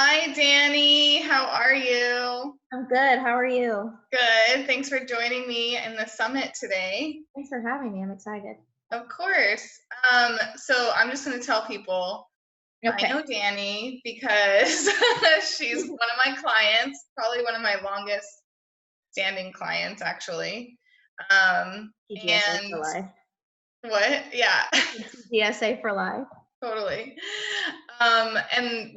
Hi, Dani. How are you? I'm good. How are you? Good. Thanks for joining me in the summit today. Thanks for having me. I'm excited. Of course. So I'm just going to tell people I Okay. know Dani because she's one of my clients, probably one of my longest standing clients, actually. Um, TGSA for and life. what? Yeah, TGSA for life. totally. And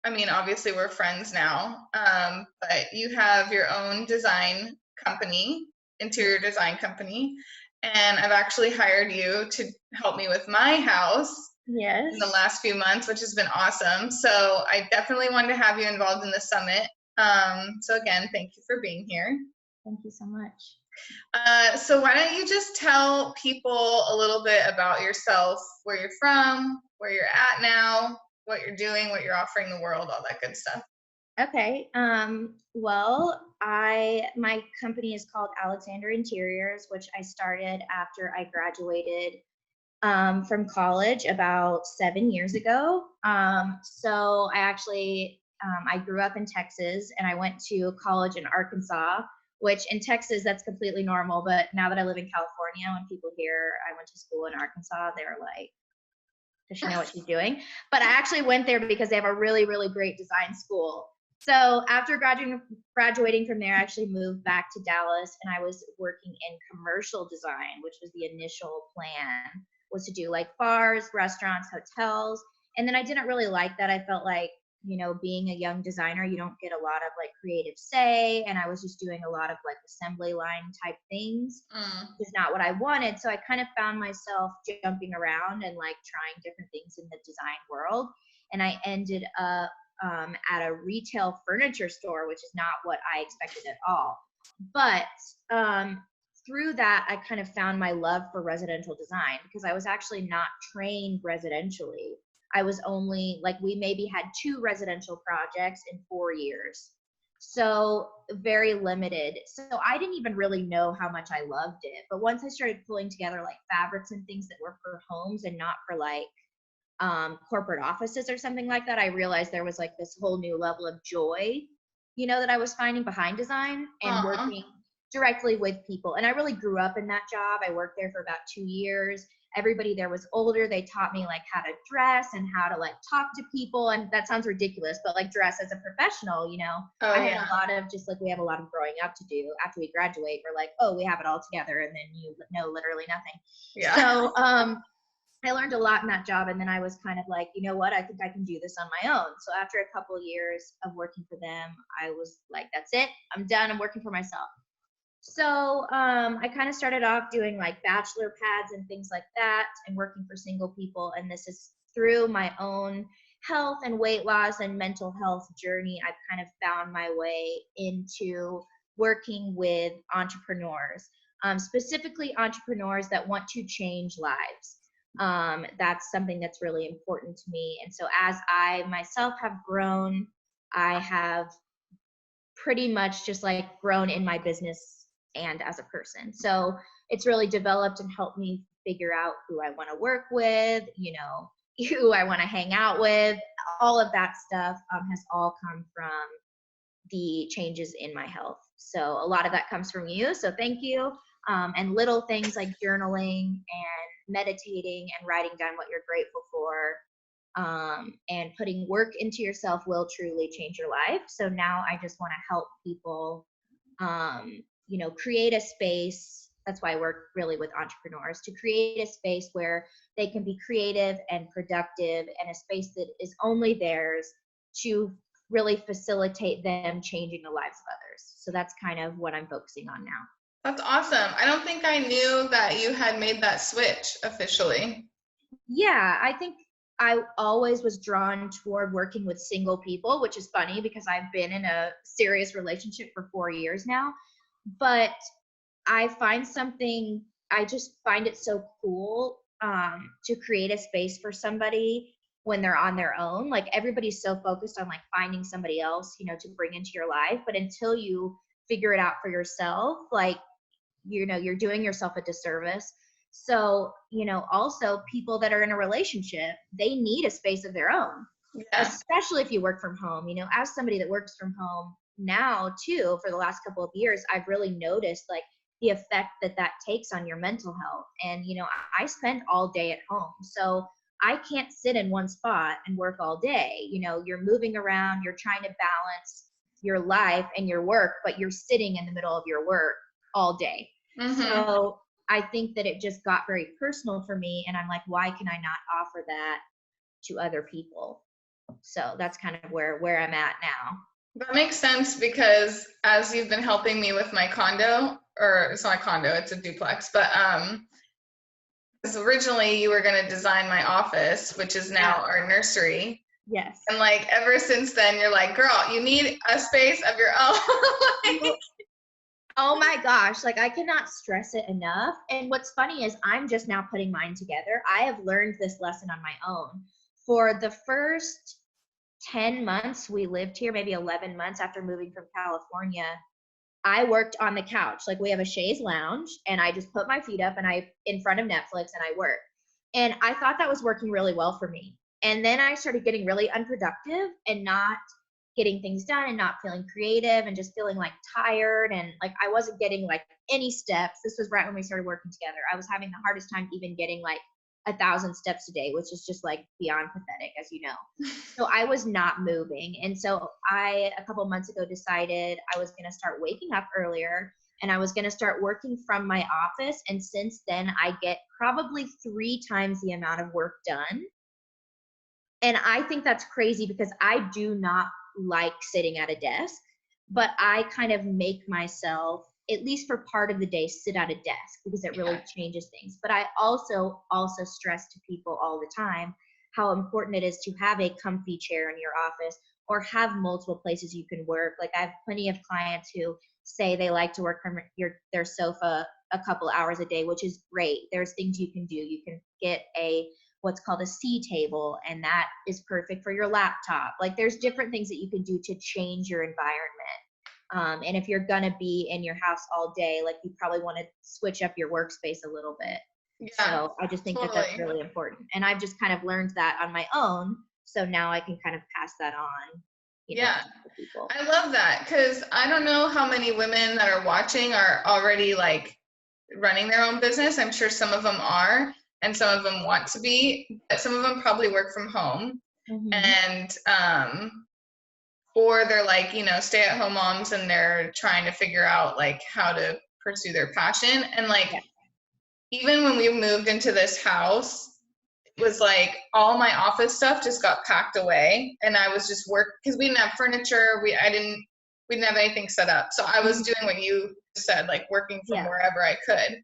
I mean, obviously we're friends now, but you have your own design company, interior design company, and I've actually hired you to help me with my house in the Yes. last few months, which has been awesome. So I definitely wanted to have you involved in the summit. So again, thank you for being here. Thank you so much. So why don't you just tell people a little bit about yourself, where you're from, where you're at now, what you're doing, what you're offering the world, all that good stuff. Okay. Well, my company is called Alexander Interiors, which I started after I graduated from college about 7 years ago. So I grew up in Texas and I went to college in Arkansas, which in Texas, that's completely normal. But now that I live in California, when people hear I went to school in Arkansas, they're like, does she know what she's doing? But I actually went there because they have a really, really great design school. So after graduating from there, I actually moved back to Dallas and I was working in commercial design, which was the initial plan, was to do like bars, restaurants, hotels. And then I didn't really like that. I felt like, being a young designer, you don't get a lot of like creative say. And I was just doing a lot of like assembly line type things, Mm. is not what I wanted. So I kind of found myself jumping around and like trying different things in the design world. And I ended up at a retail furniture store, which is not what I expected at all. But through that, I kind of found my love for residential design because I was actually not trained residentially. I was only like, we maybe had 2 residential projects in 4 years. So very limited. So I didn't even really know how much I loved it. But once I started pulling together like fabrics and things that were for homes and not for like corporate offices or something like that, I realized there was like this whole new level of joy, that I was finding behind design and Aw. working directly with people. And I really grew up in that job. I worked there for about 2 years. Everybody there was older. They taught me like how to dress and how to like talk to people. And that sounds ridiculous, but like dress as a professional, Oh I had yeah. a lot of just like we have a lot of growing up to do after we graduate. We're like, oh, we have it all together. And then you know literally nothing. Yeah. So I learned a lot in that job. And then I was kind of like, you know what? I think I can do this on my own. So after a couple of years of working for them, I was like, that's it. I'm done. I'm working for myself. So I kind of started off doing like bachelor pads and things like that and working for single people. And this is through my own health and weight loss and mental health journey. I've kind of found my way into working with entrepreneurs, specifically entrepreneurs that want to change lives. That's something that's really important to me. And so as I myself have grown, I have pretty much just like grown in my business and as a person. So it's really developed and helped me figure out who I want to work with, who I want to hang out with. All of that stuff has all come from the changes in my health. So a lot of that comes from you. So thank you. And little things like journaling and meditating and writing down what you're grateful for, and putting work into yourself will truly change your life. So now I just want to help people, create a space. That's why I work really with entrepreneurs, to create a space where they can be creative and productive, and a space that is only theirs to really facilitate them changing the lives of others. So that's kind of what I'm focusing on now. That's awesome. I don't think I knew that you had made that switch officially. Yeah, I think I always was drawn toward working with single people, which is funny because I've been in a serious relationship for 4 years now. But I just find it so cool, to create a space for somebody when they're on their own. Like everybody's so focused on like finding somebody else, to bring into your life. But until you figure it out for yourself, like, you're doing yourself a disservice. So, also people that are in a relationship, they need a space of their own. Yeah. especially if you work from home. You know, as somebody that works from home now too, for the last couple of years, I've really noticed like the effect that that takes on your mental health. And, you know, I spend all day at home. So I can't sit in one spot and work all day. You know, you're moving around, you're trying to balance your life and your work, but you're sitting in the middle of your work all day. Mm-hmm. So I think that it just got very personal for me. And I'm like, why can I not offer that to other people? So that's kind of where I'm at now. That makes sense because as you've been helping me with my condo, or it's not a condo, it's a duplex, but 'cause originally you were going to design my office, which is now Yeah. our nursery. Yes. And like ever since then, you're like, girl, you need a space of your own. Like, Oh my gosh, like I cannot stress it enough. And what's funny is I'm just now putting mine together. I have learned this lesson on my own. For the first 10 months we lived here, maybe 11 months after moving from California, I worked on the couch. Like we have a chaise lounge and I just put my feet up and I in front of Netflix and I work. And I thought that was working really well for me. And then I started getting really unproductive and not getting things done and not feeling creative and just feeling like tired and like I wasn't getting like any steps. This was right when we started working together. I was having the hardest time even getting like 1,000 steps a day, which is just like beyond pathetic, as you know. So I was not moving. And so I, a couple months ago, decided I was going to start waking up earlier and I was going to start working from my office. And since then, I get probably 3 times the amount of work done. And I think that's crazy because I do not like sitting at a desk, but I kind of make myself, at least for part of the day, sit at a desk because it really yeah, changes things. But I also stress to people all the time how important it is to have a comfy chair in your office or have multiple places you can work. Like I have plenty of clients who say they like to work from their sofa a couple hours a day, which is great. There's things you can do. You can get a what's called a C table, and that is perfect for your laptop. Like there's different things that you can do to change your environment. And if you're gonna be in your house all day, like you probably want to switch up your workspace a little bit. yeah, So I just think that that's totally. really important. And I've just kind of learned that on my own. So now I can kind of pass that on, Yeah. to other people. I love that because I don't know how many women that are watching are already like running their own business. I'm sure some of them are, and some of them want to be, but some of them probably work from home. Mm-hmm. And, or they're like, stay at home moms and they're trying to figure out like how to pursue their passion. And like, Yeah. even when we moved into this house, was like all my office stuff just got packed away and I was just because we didn't have furniture, we didn't have anything set up. So I was Mm-hmm. doing what you said, like working from Yeah. wherever I could.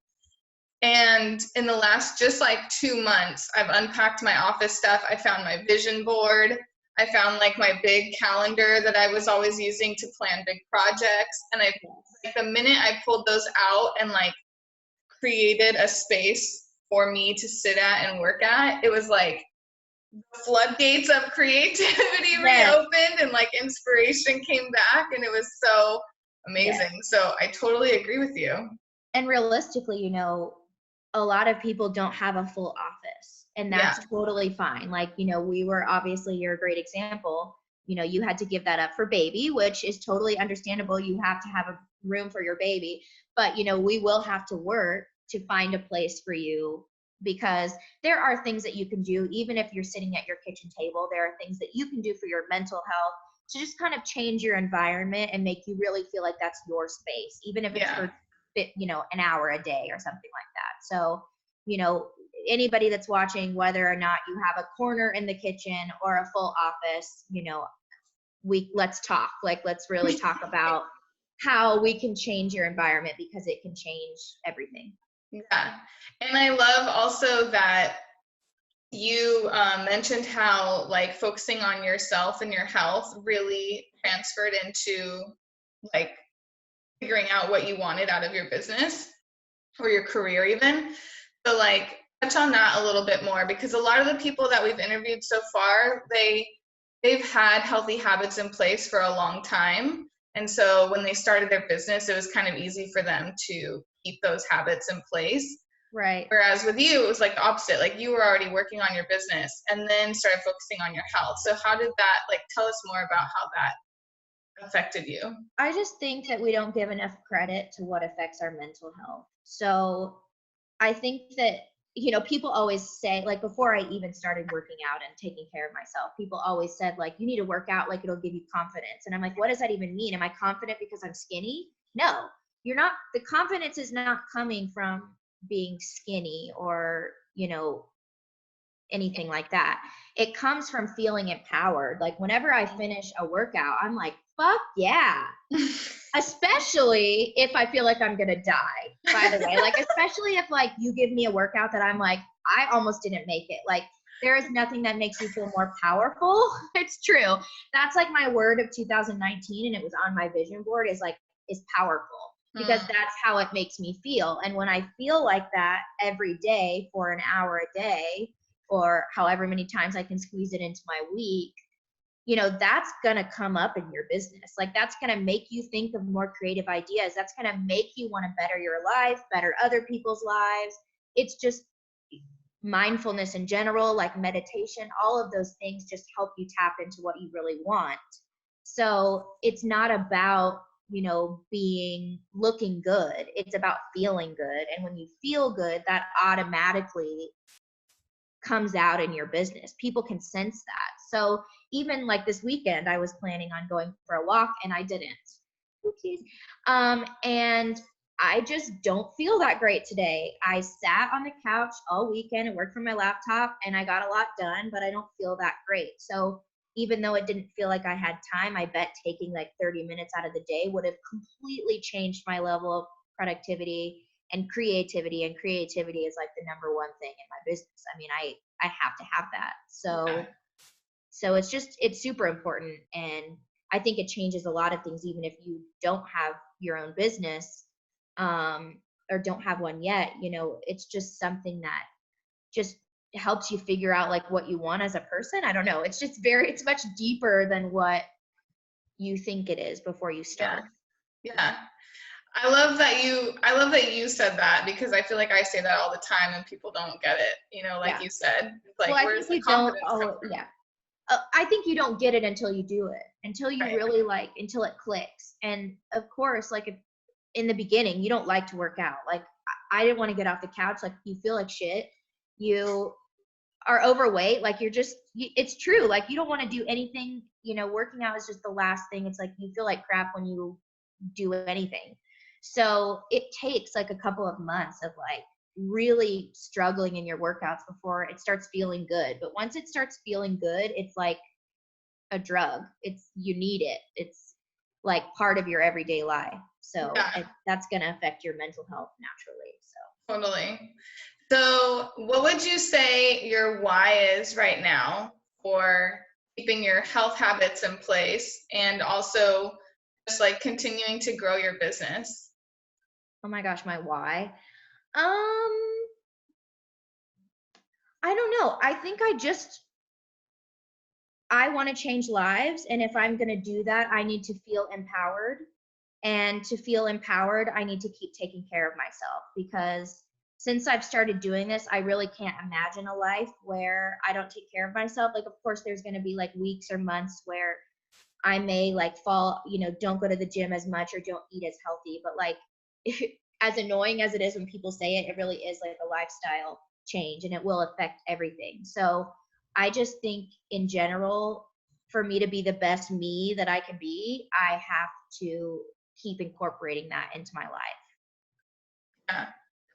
And in the last just like 2 months, I've unpacked my office stuff. I found my vision board. I found like my big calendar that I was always using to plan big projects. And Yes. like the minute I pulled those out and like created a space for me to sit at and work at, it was like floodgates of creativity Yes. reopened and like inspiration came back and it was so Yes. amazing. So I totally agree with you. And realistically, a lot of people don't have a full office, and Yeah. that's totally fine. Like, we were obviously, you're a great example. You had to give that up for baby, which is totally understandable. You have to have a room for your baby, but we will have to work to find a place for you because there are things that you can do even if you're sitting at your kitchen table. There are things that you can do for your mental health to just kind of change your environment and make you really feel like that's your space, even if it's Yeah. for an hour a day or something like that. So, you know, anybody that's watching, whether or not you have a corner in the kitchen or a full office, let's talk. Like, let's really talk about how we can change your environment because it can change everything. Yeah. And I love also that you mentioned how like focusing on yourself and your health really transferred into like figuring out what you wanted out of your business or your career even. So like touch on that a little bit more because a lot of the people that we've interviewed so far, they've had healthy habits in place for a long time. And so when they started their business, it was kind of easy for them to keep those habits in place. Right. Whereas with you, it was like the opposite. Like you were already working on your business and then started focusing on your health. So how did that, like, tell us more about how that affected you? I just think that we don't give enough credit to what affects our mental health. So I think that, people always say, like, before I even started working out and taking care of myself, people always said, like, you need to work out, like, it'll give you confidence. And I'm like, what does that even mean? Am I confident because I'm skinny? No, you're not. The confidence is not coming from being skinny or, anything like that. It comes from feeling empowered. Like, whenever I finish a workout, I'm like, fuck yeah. Especially if I feel like I'm gonna die, by the way. Like, especially if, like, you give me a workout that I'm like, I almost didn't make it. Like, there is nothing that makes you feel more powerful. It's true. That's like my word of 2019, and it was on my vision board, is powerful, because that's how it makes me feel. And when I feel like that every day for an hour a day, or however many times I can squeeze it into my week, that's going to come up in your business. Like, that's going to make you think of more creative ideas. That's going to make you want to better your life, better other people's lives. It's just mindfulness in general, like meditation, all of those things just help you tap into what you really want. So it's not about, looking good. It's about feeling good. And when you feel good, that automatically comes out in your business. People can sense that. So even like this weekend, I was planning on going for a walk and I didn't. Oopsies. And I just don't feel that great today. I sat on the couch all weekend and worked from my laptop, and I got a lot done, but I don't feel that great. So even though it didn't feel like I had time, I bet taking like 30 minutes out of the day would have completely changed my level of productivity and creativity. And creativity is like the number one thing in my business. I mean, I have to have that. So it's super important. And I think it changes a lot of things, even if you don't have your own business, or don't have one yet. It's just something that just helps you figure out like what you want as a person. I don't know. It's much deeper than what you think it is before you start. Yeah. I love that you said that, because I feel like I say that all the time and people don't get it. Like Yeah. you said, like, Well, I where's think the you don't. confidence come Oh, from? yeah. I think you don't get it until you do it, until you Right. really until it clicks. And of course, like, if in the beginning, you don't like to work out. Like, I didn't want to get off the couch. Like, you feel like shit. You are overweight. Like, it's true. Like, you don't want to do anything. Working out is just the last thing. It's like you feel like crap when you do anything. So it takes like a couple of months of like really struggling in your workouts before it starts feeling good. But once it starts feeling good, it's like a drug. You need it. It's like part of your everyday life. So Yeah, that's going to affect your mental health naturally. So totally. So, what would you say your why is right now for keeping your health habits in place and also just like continuing to grow your business? oh my gosh, my why. Um, I don't know. I think I want to change lives. And if I'm going to do that, I need to feel empowered. And to feel empowered, I need to keep taking care of myself, because since I've started doing this, I really can't imagine a life where I don't take care of myself. Like, of course, there's going to be like weeks or months where I may like fall, don't go to the gym as much or don't eat as healthy. But like, as annoying as it is when people say it, it really is like a lifestyle change, and it will affect everything. So I just think in general, for me to be the best me that I can be, I have to keep incorporating that into my life. Yeah,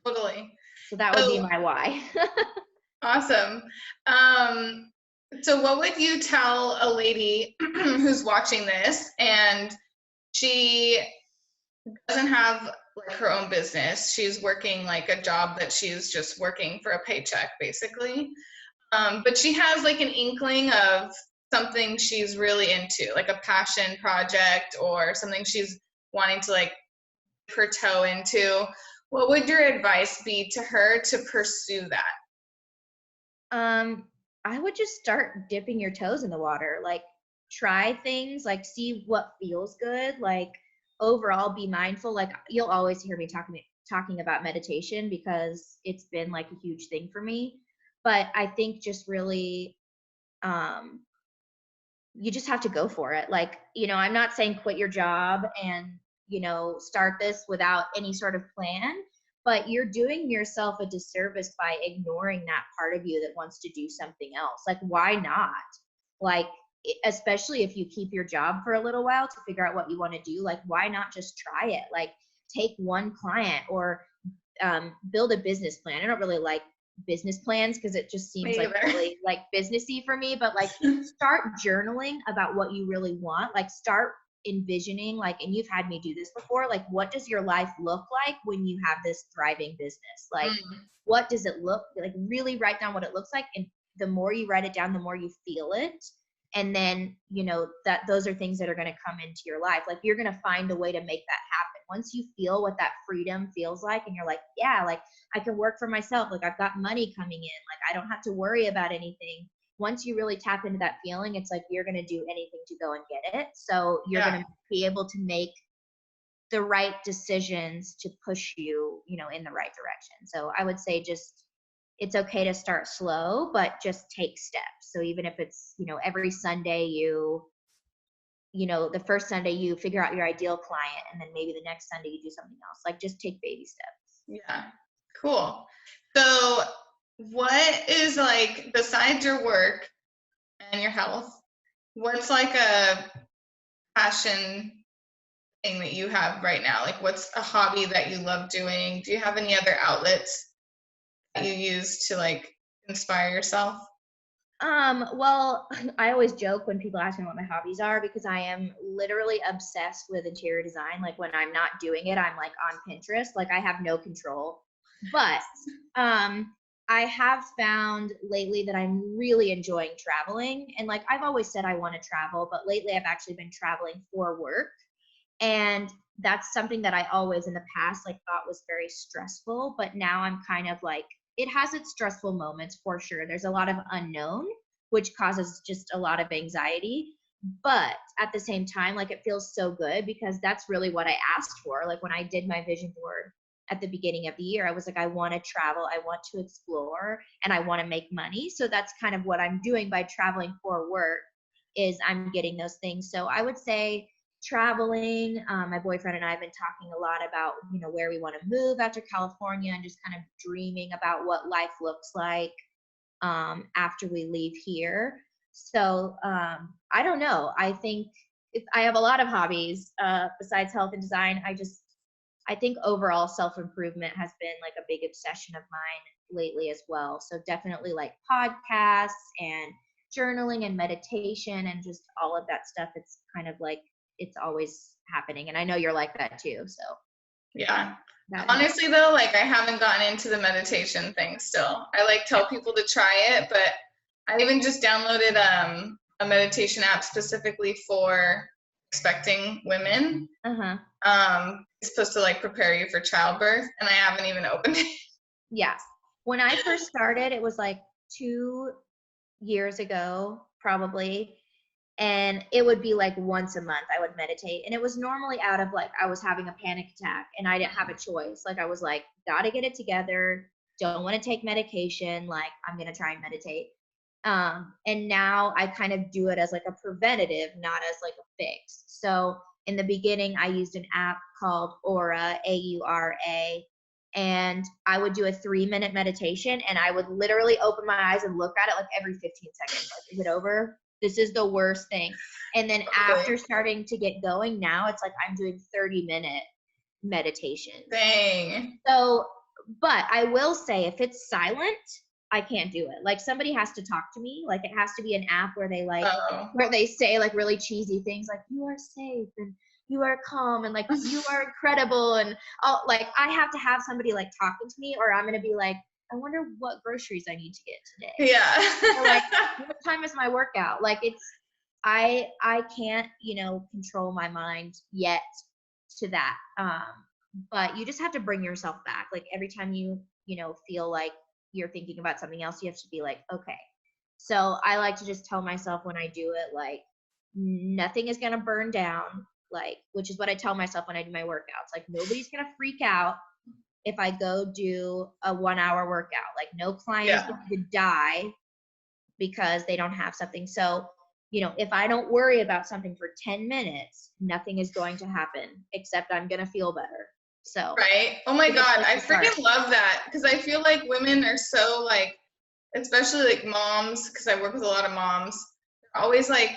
totally. So that would be So my why. awesome. Um, so what would you tell a lady who's watching this and she doesn't have like her own business? She's working like a job that she's just working for a paycheck, basically. But she has like an inkling of something she's really into, like a passion project or something she's wanting to like dip her toe into. What would your advice be to her to pursue that? um, I would just start dipping your toes in the water. Like, try things, like see what feels good. Like, overall be mindful. Like, you'll always hear me talking talking about meditation because it's been like a huge thing for me. But I think just really, um, you just have to go for it. Like, I'm not saying quit your job and, start this without any sort of plan, but you're doing yourself a disservice by ignoring that part of you that wants to do something else. Like, why not? Like, especially if you keep your job for a little while to figure out what you want to do, like, why not just try it? Like, take one client or build a business plan. I don't really like business plans because it just seems Me like either. really like businessy for me, but like start journaling about what you really want. Like start envisioning, like, and you've had me do this before, like what does your life look like when you have this thriving business? Like Mm, what does it look like? Really write down what it looks like, and the more you write it down, the more you feel it. And then that those are things that are going to come into your life. Like you're going to find a way to make that happen once you feel what that freedom feels like, and you're like, yeah, like I can work for myself, like I've got money coming in, like I don't have to worry about anything. Once you really tap into that feeling, it's like you're going to do anything to go and get it. So you're yeah. going to be able to make the right decisions to push you, in the right direction. So I would say just it's okay to start slow, but just take steps. So even if it's, every Sunday the first Sunday you figure out your ideal client, and then maybe the next Sunday you do something else. Like just take baby steps. Yeah. Cool. So what is like, besides your work and your health, what's like a passion thing that you have right now? Like what's a hobby that you love doing? Do you have any other outlets that you use to like inspire yourself? Well, I always joke when people ask me what my hobbies are because I am literally obsessed with interior design. Like when I'm not doing it, I'm like on Pinterest. Like I have no control. But I have found lately that I'm really enjoying traveling. And like I've always said I want to travel, but lately I've actually been traveling for work. And that's something that I always in the past like thought was very stressful, but now I'm kind of like it has its stressful moments for sure. There's a lot of unknown, which causes just a lot of anxiety. But at the same time, like it feels so good because that's really what I asked for. Like when I did my vision board at the beginning of the year, I was like, I want to travel, I want to explore, and I want to make money. So that's kind of what I'm doing by traveling for work is I'm getting those things. So I would say traveling. My boyfriend and I have been talking a lot about, where we want to move after California and just kind of dreaming about what life looks like after we leave here. So I don't know. I think I have a lot of hobbies besides health and design. I think overall self-improvement has been like a big obsession of mine lately as well. So definitely like podcasts and journaling and meditation and just all of that stuff. It's kind of like it's always happening. And I know you're like that too. So Yeah. that helps. Honestly though, like I haven't gotten into the meditation thing still. I like tell people to try it, but I even just downloaded a meditation app specifically for expecting women. Uh-huh. It's supposed to like prepare you for childbirth, and I haven't even opened it. Yeah. When I first started, it was like 2 years ago, probably. And it would be like once a month I would meditate. And it was normally out of like I was having a panic attack and I didn't have a choice. Like I was like, gotta get it together. Don't want to take medication. Like I'm gonna try and meditate. And now I kind of do it as like a preventative, not as like a fix. So in the beginning, I used an app called Aura, Aura, and I would do a 3-minute meditation and I would literally open my eyes and look at it like every 15 seconds. Like, is it over? This is the worst thing. And then after starting to get going, now it's like I'm doing 30-minute meditation. Dang. So, but I will say if it's silent, I can't do it. Like somebody has to talk to me. Like it has to be an app where they where they say like really cheesy things like you are safe and you are calm and like you are incredible and all like I have to have somebody like talking to me or I'm gonna be like, I wonder what groceries I need to get today. Yeah. Or like what time is my workout? Like it's I can't, control my mind yet to that. But you just have to bring yourself back. Like every time you, feel like you're thinking about something else, you have to be like, okay. So I like to just tell myself when I do it, like, nothing is going to burn down, like, which is what I tell myself when I do my workouts. Like, nobody's going to freak out. if I go do a 1 hour workout. Like no client is Yeah. going to die because they don't have something. So, if I don't worry about something for 10 minutes, nothing is going to happen except I'm going to feel better. So, Right. Oh my it just God. plays I a part. freaking love that because I feel like women are so like, especially like moms, because I work with a lot of moms, they're always like,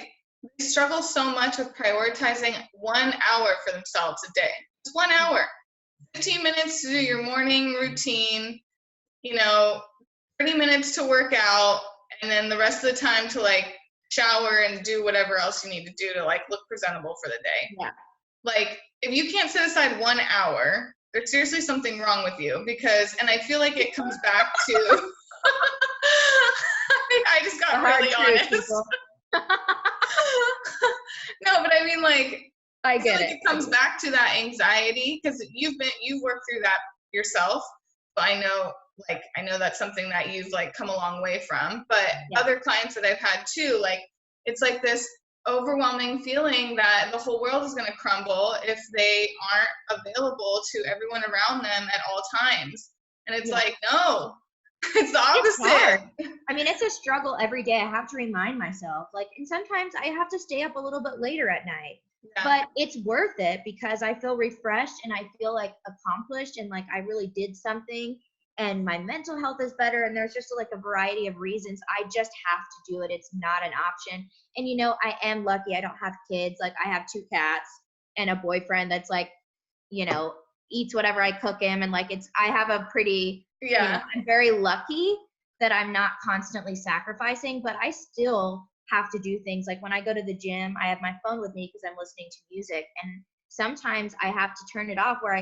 they struggle so much with prioritizing 1 hour for themselves a day. It's 1 hour, 15 minutes to do your morning routine, you know, 30 minutes to work out, and then the rest of the time to like shower and do whatever else you need to do to like look presentable for the day. Yeah. Like, if you can't set aside 1 hour, there's seriously something wrong with you because, and I feel like it comes back to, I just got really honest. No, but I mean, like, I feel get like it. it comes back to that anxiety because you've worked through that yourself. So I know that's something that you've like come a long way from. But Yeah. other clients that I've had too, like it's like this overwhelming feeling that the whole world is going to crumble if they aren't available to everyone around them at all times. And it's like, no, it's the It's hard. opposite. I mean, it's a struggle every day. I have to remind myself, like, and sometimes I have to stay up a little bit later at night, Yeah. but it's worth it because I feel refreshed and I feel like accomplished and like I really did something and my mental health is better. And there's just like a variety of reasons. I just have to do it. It's not an option. And I am lucky. I don't have kids. Like, I have 2 cats and a boyfriend that's like, eats whatever I cook him. And like, I have a pretty, Yeah. I'm very lucky that I'm not constantly sacrificing, but I still have to do things. Like when I go to the gym, I have my phone with me because I'm listening to music. And sometimes I have to turn it off where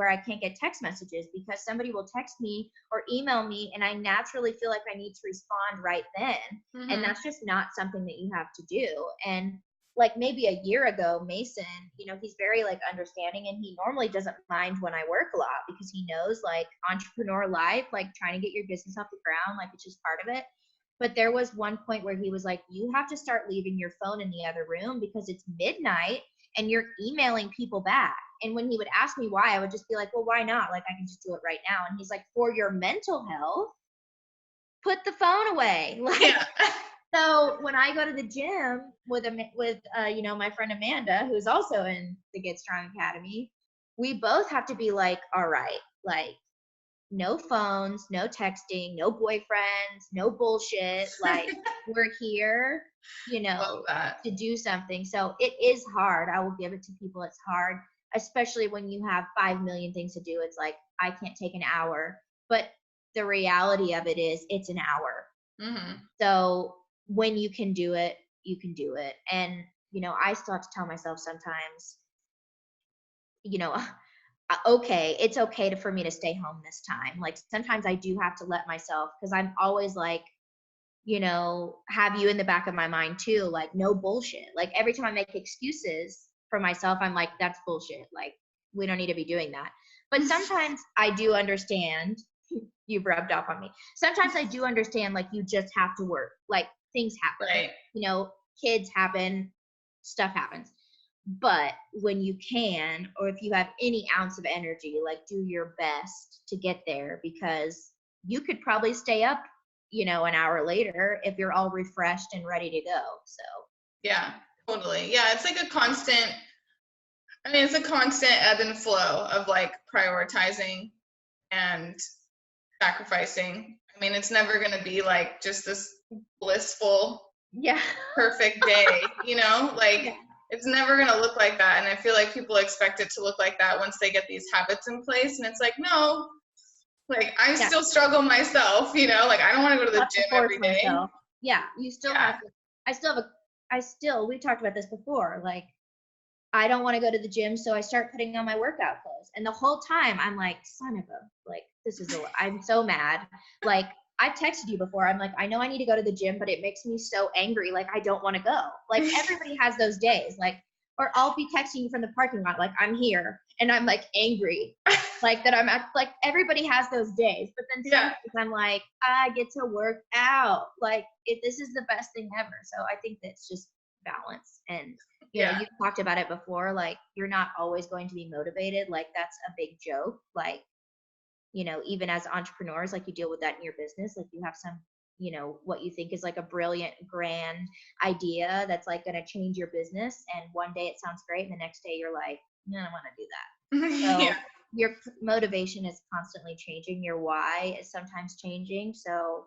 I can't get text messages because somebody will text me or email me and I naturally feel like I need to respond right then. Mm-hmm. And that's just not something that you have to do. And like maybe a year ago, Mason, he's very like understanding and he normally doesn't mind when I work a lot because he knows like entrepreneur life, like trying to get your business off the ground, like it's just part of it. But there was one point where he was like, you have to start leaving your phone in the other room because it's midnight and you're emailing people back. And when he would ask me why, I would just be like, well, why not? Like, I can just do it right now. And he's like, for your mental health, put the phone away. Like, Yeah. So when I go to the gym with my friend Amanda, who's also in the Get Strong Academy, we both have to be like, all right, like no phones, no texting, no boyfriends, no bullshit. Like we're here, Love that. to do something. So it is hard. I will give it to people. It's hard, especially when you have 5 million things to do. It's like, I can't take an hour, but the reality of it is it's an hour. Mm-hmm. So when you can do it, you can do it. And, I still have to tell myself sometimes, okay, it's okay for me to stay home this time. Like sometimes I do have to let myself, because I'm always like, have you in the back of my mind too, like no bullshit. Like every time I make excuses for myself, I'm like, that's bullshit. Like we don't need to be doing that. But sometimes I do understand. You've rubbed off on me. Sometimes I do understand, like you just have to work. Like things happen. Right. Kids happen, stuff happens. But when you can, or if you have any ounce of energy, like do your best to get there because you could probably stay up, an hour later if you're all refreshed and ready to go. So Yeah, totally. Yeah, it's like it's a constant ebb and flow of like prioritizing and sacrificing. I mean, it's never going to be like just this blissful, perfect day, like yeah. It's never going to look like that. And I feel like people expect it to look like that once they get these habits in place. And it's like, no, like I still struggle myself, like I don't want to go to the gym every day. Myself. Yeah, you still have to. We talked about this before. Like, I don't want to go to the gym, so I start putting on my workout clothes. And the whole time I'm like, son of a, like, I'm so mad. Like, I've texted you before. I'm like, I know I need to go to the gym, but it makes me so angry. Like, I don't want to go. Like, everybody has those days. Like, or I'll be texting you from the parking lot, like, I'm here. And I'm like angry. Like, that like, everybody has those days. But then sometimes I'm like, I get to work out. Like, this is the best thing ever. So I think that's just balance. And you talked about it before, like you're not always going to be motivated. Like that's a big joke. Like even as entrepreneurs, like you deal with that in your business, like you have some, what you think is like a brilliant, grand idea that's like going to change your business. And one day it sounds great. And the next day you're like, no, I don't want to do that. Yeah. So your motivation is constantly changing. Your why is sometimes changing. So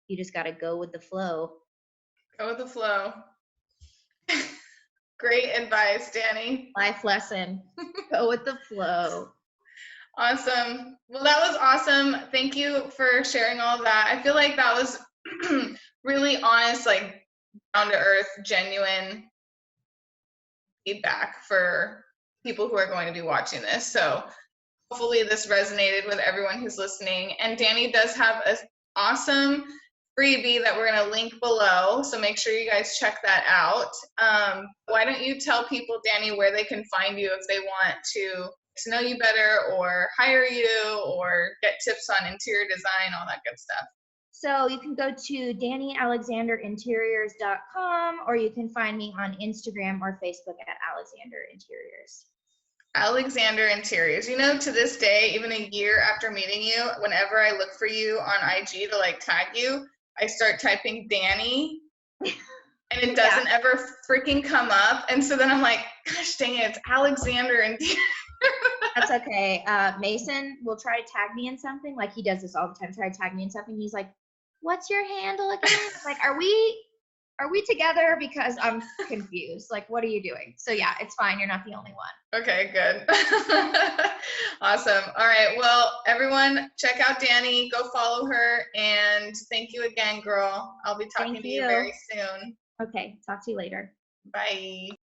you just got to go with the flow. Go with the flow. Great advice, Dani. Life lesson. Go with the flow. Awesome. Well, that was awesome. Thank you for sharing all that. I feel like that was really honest, like down to earth, genuine feedback for people who are going to be watching this. So hopefully this resonated with everyone who's listening. And Dani does have an awesome freebie that we're going to link below. So make sure you guys check that out. Why don't you tell people, Dani, where they can find you if they want to know you better or hire you or get tips on interior design, all that good stuff. So you can go to DaniAlexanderInteriors.com, or you can find me on Instagram or Facebook at Alexander Interiors. Alexander Interiors. You know, to this day, even a year after meeting you, whenever I look for you on IG to like tag you, I start typing Dani and it doesn't ever freaking come up. And so then I'm like, gosh dang it, it's Alexander Interiors. That's okay. Mason will try to tag me in something. Like he does this all the time. Try to tag me in something. He's like, "What's your handle again?" Like, are we together? Because I'm confused. Like, what are you doing? So yeah, it's fine. You're not the only one. Okay, good. Awesome. All right. Well, everyone, check out Dani. Go follow her. And thank you again, girl. I'll be talking to you very soon. Okay. Talk to you later. Bye.